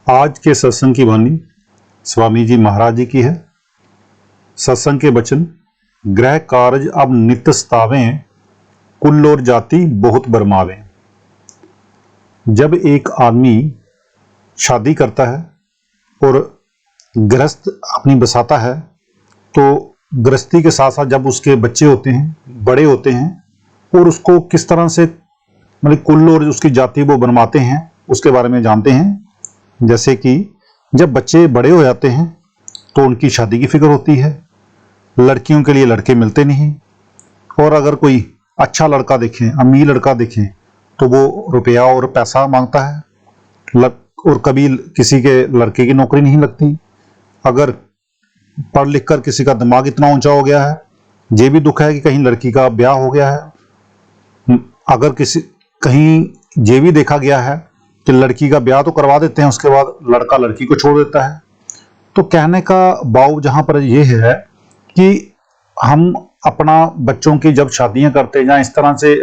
आज के सत्संग की वाणी स्वामी जी महाराज जी की है। सत्संग के वचन, ग्रह कार्य अब नित्य सतावें, कुल और जाति बहुत बरमावें। जब एक आदमी शादी करता है और गृहस्थ अपनी बसाता है, तो गृहस्थी के साथ साथ जब उसके बच्चे होते हैं, बड़े होते हैं, और उसको किस तरह से मतलब कुल और उसकी जाति वो बनवाते हैं, उसके बारे में जानते हैं। जैसे कि जब बच्चे बड़े हो जाते हैं तो उनकी शादी की फिक्र होती है। लड़कियों के लिए लड़के मिलते नहीं, और अगर कोई अच्छा लड़का देखें, अमीर लड़का देखें, तो वो रुपया और पैसा मांगता है। और कभी किसी के लड़के की नौकरी नहीं लगती। अगर पढ़ लिख कर किसी का दिमाग इतना ऊंचा हो गया है, ये भी दुख है कि कहीं लड़की का ब्याह हो गया है। अगर कहीं ये भी देखा गया है कि लड़की का ब्याह तो करवा देते हैं, उसके बाद लड़का लड़की को छोड़ देता है। तो कहने का भाव जहां पर यह है कि हम अपना बच्चों की जब शादियां करते हैं या इस तरह से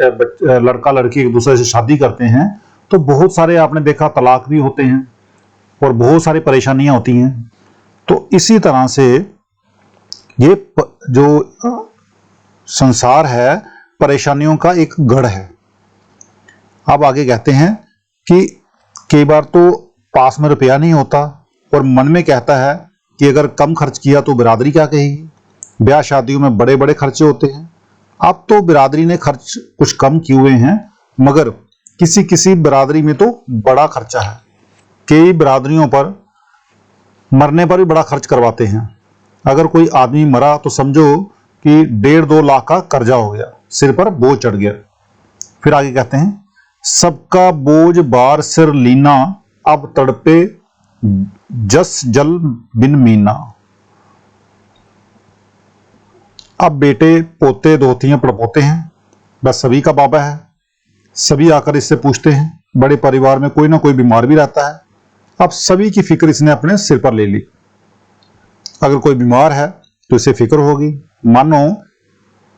लड़का लड़की एक दूसरे से शादी करते हैं, तो बहुत सारे आपने देखा तलाक भी होते हैं और बहुत सारी परेशानियां होती हैं। तो इसी तरह से ये जो संसार है परेशानियों का एक गढ़ है। अब आगे कहते हैं कि कई बार तो पास में रुपया नहीं होता और मन में कहता है कि अगर कम खर्च किया तो बिरादरी क्या कहेगी। ब्याह शादियों में बड़े बड़े खर्चे होते हैं। अब तो बिरादरी ने खर्च कुछ कम किए हुए हैं, मगर किसी किसी बिरादरी में तो बड़ा खर्चा है। कई बिरादरियों पर मरने पर भी बड़ा खर्च करवाते हैं। अगर कोई आदमी मरा तो समझो कि 1.5-2 लाख का कर्जा हो गया, सिर पर बोझ चढ़ गया। फिर आगे कहते हैं, सबका बोझ बार सिर लीना, अब तड़पे जस जल बिन मीना। अब बेटे पोते धोतियां पड़पोते हैं, बस सभी का बाबा है। सभी आकर इससे पूछते हैं। बड़े परिवार में कोई ना कोई बीमार भी रहता है। अब सभी की फिक्र इसने अपने सिर पर ले ली। अगर कोई बीमार है तो इसे फिक्र होगी, मानो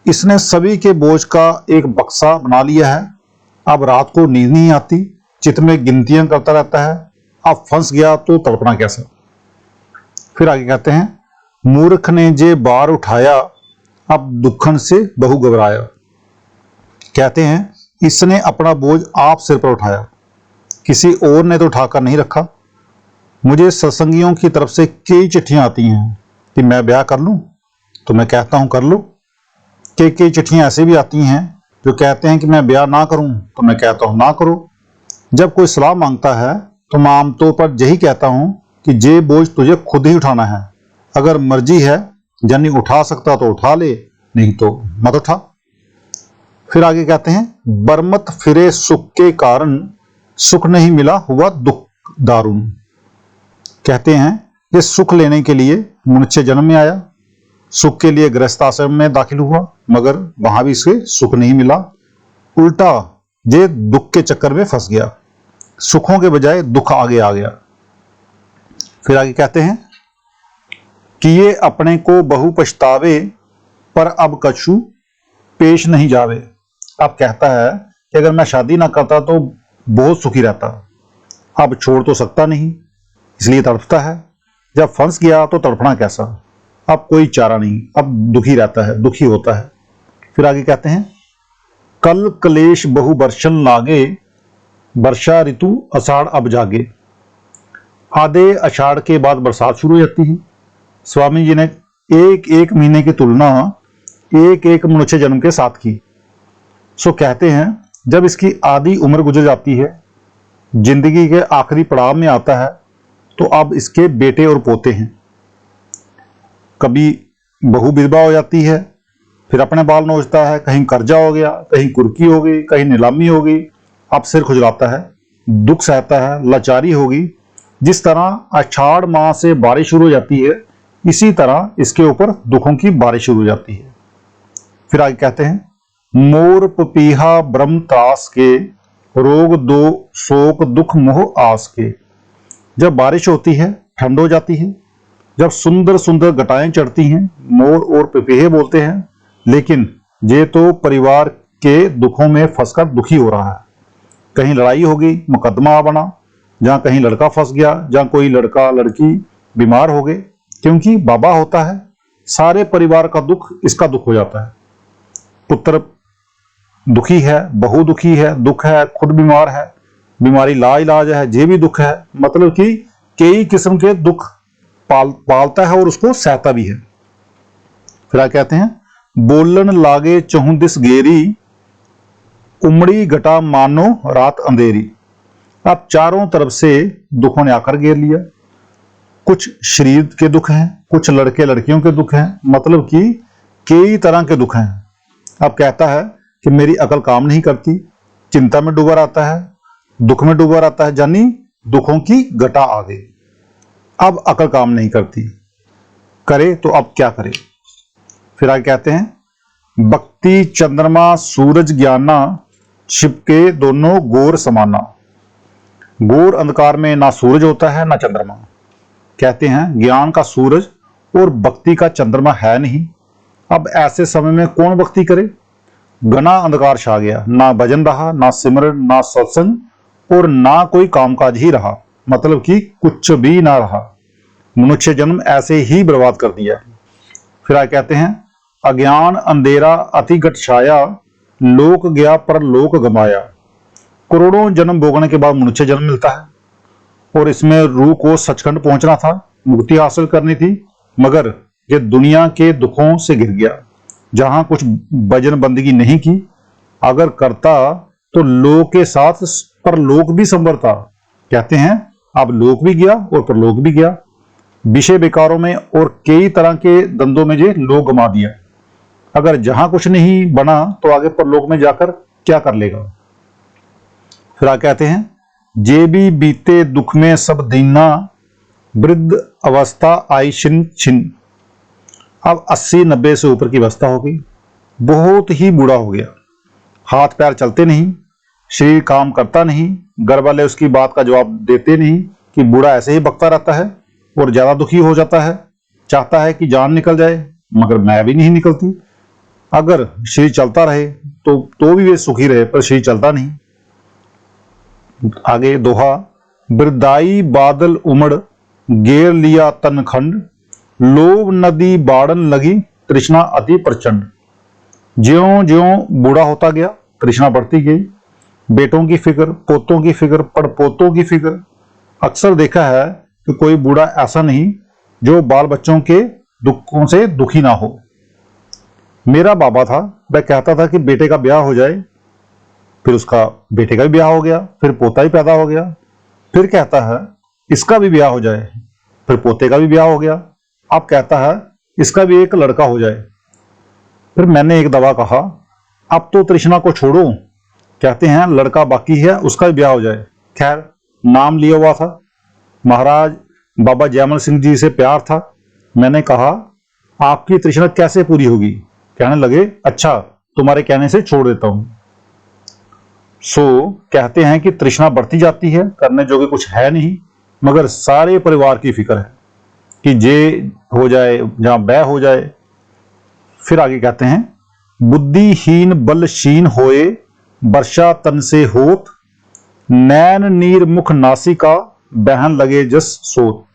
इसने सभी के बोझ का एक बक्सा बना लिया है। अब रात को नींद नहीं आती, चित्त में गिनतियां करता रहता है। अब फंस गया तो तड़पना कैसा। फिर आगे कहते हैं, मूर्ख ने जे बार उठाया, अब दुखन से बहु घबराया। कहते हैं, इसने अपना बोझ आप सिर पर उठाया, किसी और ने तो उठाकर नहीं रखा। मुझे सत्संगियों की तरफ से कई चिट्ठियां आती हैं कि मैं ब्याह कर लूं, तो मैं कहता हूं कर लो। कई चिट्ठियां ऐसे भी आती हैं जो कहते हैं कि मैं ब्याह ना करूं, तो मैं कहता हूं ना करो। जब कोई सलाह मांगता है तो मैं आमतौर पर यही कहता हूं कि ये बोझ तुझे खुद ही उठाना है। अगर मर्जी है यानी उठा सकता तो उठा ले, नहीं तो मत उठा। फिर आगे कहते हैं, बरमत फिरे सुख के कारण, सुख नहीं मिला हुआ दुख दारुण। कहते हैं ये सुख लेने के लिए मनुष्य जन्म में आया, सुख के लिए गृहस्थ आश्रम में दाखिल हुआ, मगर वहां भी इसे सुख नहीं मिला। उल्टा ये दुख के चक्कर में फंस गया, सुखों के बजाय दुख आगे आ गया। फिर आगे कहते हैं कि ये अपने को बहु पछतावे, पर अब कछु पेश नहीं जावे। अब कहता है कि अगर मैं शादी ना करता तो बहुत सुखी रहता, अब छोड़ तो सकता नहीं, इसलिए तड़पता है। जब फंस गया तो तड़पना कैसा। अब कोई चारा नहीं, अब दुखी रहता है, दुखी होता है। फिर आगे कहते हैं, कल कलेश बहु बर्षन लागे, वर्षा ऋतु आषाढ़ अब जागे। आधे आषाढ़ के बाद बरसात शुरू हो जाती है। स्वामी जी ने एक एक महीने की तुलना एक एक मनुष्य जन्म के साथ की। सो कहते हैं, जब इसकी आधी उम्र गुजर जाती है, जिंदगी के आखिरी पड़ाव में आता है, तो अब इसके बेटे और पोते हैं। कभी बहू विधवा हो जाती है, फिर अपने बाल नोचता है, कहीं कर्जा हो गया, कहीं कुर्की हो गई, कहीं नीलामी हो गई। अब सिर खुजलाता है, दुख सहता है, लाचारी होगी। जिस तरह आषाढ़ माह से बारिश शुरू हो जाती है, इसी तरह इसके ऊपर दुखों की बारिश शुरू हो जाती है। फिर आगे कहते हैं, मोर पपीहा ब्रह्म त्रास के, रोग दो शोक दुख मोह आस के। जब बारिश होती है, ठंड हो जाती है, जब सुंदर सुंदर घटाएं चढ़ती हैं, मोर और पपीहे बोलते हैं, लेकिन ये तो परिवार के दुखों में फंसकर दुखी हो रहा है। कहीं लड़ाई हो गई, मुकदमा बना, जहाँ कहीं लड़का फंस गया, जहाँ कोई लड़का लड़की बीमार हो गए, क्योंकि बाबा होता है, सारे परिवार का दुख इसका दुख हो जाता है। पुत्र दुखी है, बहू दुखी है, दुख है, खुद बीमार है, बीमारी लाइलाज है, ये भी दुख है। मतलब कि कई किस्म के दुख पालता है और उसको सहता भी है। फिर क्या कहते हैं, बोलन लागे चहुं दिस गेरी, उमड़ी घटा मानो रात अंधेरी। अब चारों तरफ से दुखों ने आकर घेर लिया। कुछ शरीर के दुख हैं, कुछ लड़के लड़कियों के दुख हैं, मतलब कि कई तरह के दुख हैं। अब कहता है कि मेरी अकल काम नहीं करती, चिंता में डूबा रहता है, दुख में डूबा रहता है, यानी दुखों की घटा आ गई। अब अकल काम नहीं करती, करे तो अब क्या करे। फिर आगे कहते हैं, भक्ति चंद्रमा सूरज ज्ञाना, छिपके दोनों गोर समाना। घोर अंधकार में ना सूरज होता है ना चंद्रमा। कहते हैं ज्ञान का सूरज और भक्ति का चंद्रमा है नहीं। अब ऐसे समय में कौन भक्ति करे। घना अंधकार छा गया, ना भजन रहा, ना सिमरन, ना सत्संग और ना कोई कामकाज ही रहा, मतलब कि कुछ भी ना रहा। मनुष्य जन्म ऐसे ही बर्बाद कर दिया। फिर आगे कहते हैं, अज्ञान अंधेरा अति घट छाया, लोक गया पर लोक गमाया। करोड़ों जन्म भोगने के बाद मनुष्य जन्म मिलता है और इसमें रूह को सचखंड पहुंचना था, मुक्ति हासिल करनी थी, मगर ये दुनिया के दुखों से गिर गया। जहां कुछ भजन बंदगी नहीं की, अगर करता तो लोक के साथ परलोक भी संवरता। कहते हैं अब लोक भी गया और परलोक भी गया। विषय विकारों में और कई तरह के धंधों में ये लोक गमा दिया। अगर जहां कुछ नहीं बना तो आगे परलोक में जाकर क्या कर लेगा। फिर आगे कहते हैं, जे भी बीते दुख में सब दीना, वृद्ध अवस्था आई छिन छिन। अब 80-90 से ऊपर की अवस्था हो गई, बहुत ही बूढ़ा हो गया, हाथ पैर चलते नहीं, शरीर काम करता नहीं, घर वाले उसकी बात का जवाब देते नहीं, कि बूढ़ा ऐसे ही बकता रहता है और ज्यादा दुखी हो जाता है, चाहता है कि जान निकल जाए, मगर मैं भी नहीं निकलती। अगर शरीर चलता रहे तो भी वे सुखी रहे, पर शरीर चलता नहीं। आगे दोहा, वृद्धाई बादल उमड़, घेर लिया तन खंड, लोभ नदी बाढ़न लगी, तृष्णा अति प्रचंड। ज्यों ज्यों बूढ़ा होता गया, तृष्णा बढ़ती गई, बेटों की फिक्र, पोतों की फिक्र, पड़पोतों की फिक्र। अक्सर देखा है कि कोई बूढ़ा ऐसा नहीं जो बाल बच्चों के दुखों से दुखी ना हो। मेरा बाबा था, वह कहता था कि बेटे का ब्याह हो जाए, फिर उसका बेटे का भी ब्याह हो गया, फिर पोता ही पैदा हो गया, फिर कहता है इसका भी ब्याह हो जाए, फिर पोते का भी ब्याह हो गया, अब कहता है इसका भी एक लड़का हो जाए। फिर मैंने एक दवा कहा, अब तो तृष्णा को छोड़ो, कहते हैं लड़का बाकी है, उसका भी ब्याह हो जाए। खैर, नाम लिया हुआ था, महाराज बाबा जयमल सिंह जी से प्यार था। मैंने कहा आपकी तृष्णा कैसे पूरी होगी। कहने लगे अच्छा, तुम्हारे कहने से छोड़ देता हूं। कहते हैं कि तृष्णा बढ़ती जाती है, करने जोगे कुछ है नहीं, मगर सारे परिवार की फिक्र है कि जे हो जाए, जहां वह हो जाए। फिर आगे कहते हैं, बुद्धिहीन बलशीन होए, वर्षा तन से होत, नैन नीर मुख नासिका, बहन लगे जस सोत।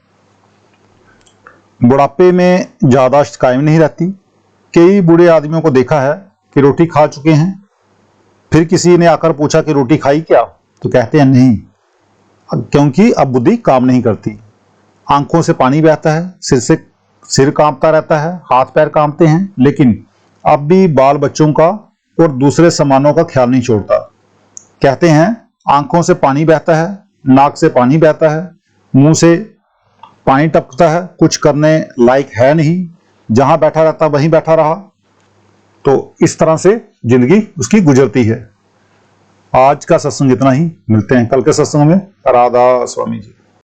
बुढ़ापे में ज्यादा कायम नहीं रहती। कई बूढ़े आदमियों को देखा है कि रोटी खा चुके हैं, फिर किसी ने आकर पूछा कि रोटी खाई क्या, तो कहते हैं नहीं, क्योंकि अब बुद्धि काम नहीं करती। आंखों से पानी बहता है, सिर कांपता रहता है, हाथ पैर कांपते हैं, लेकिन अब भी बाल बच्चों का और दूसरे सामानों का ख्याल नहीं छोड़ता। कहते हैं आंखों से पानी बहता है, नाक से पानी बहता है, मुंह से पानी टपकता है, कुछ करने लायक है नहीं, जहां बैठा रहता वहीं बैठा रहा। तो इस तरह से जिंदगी उसकी गुजरती है। आज का सत्संग इतना ही, मिलते हैं कल के सत्संग में। राधा स्वामी जी।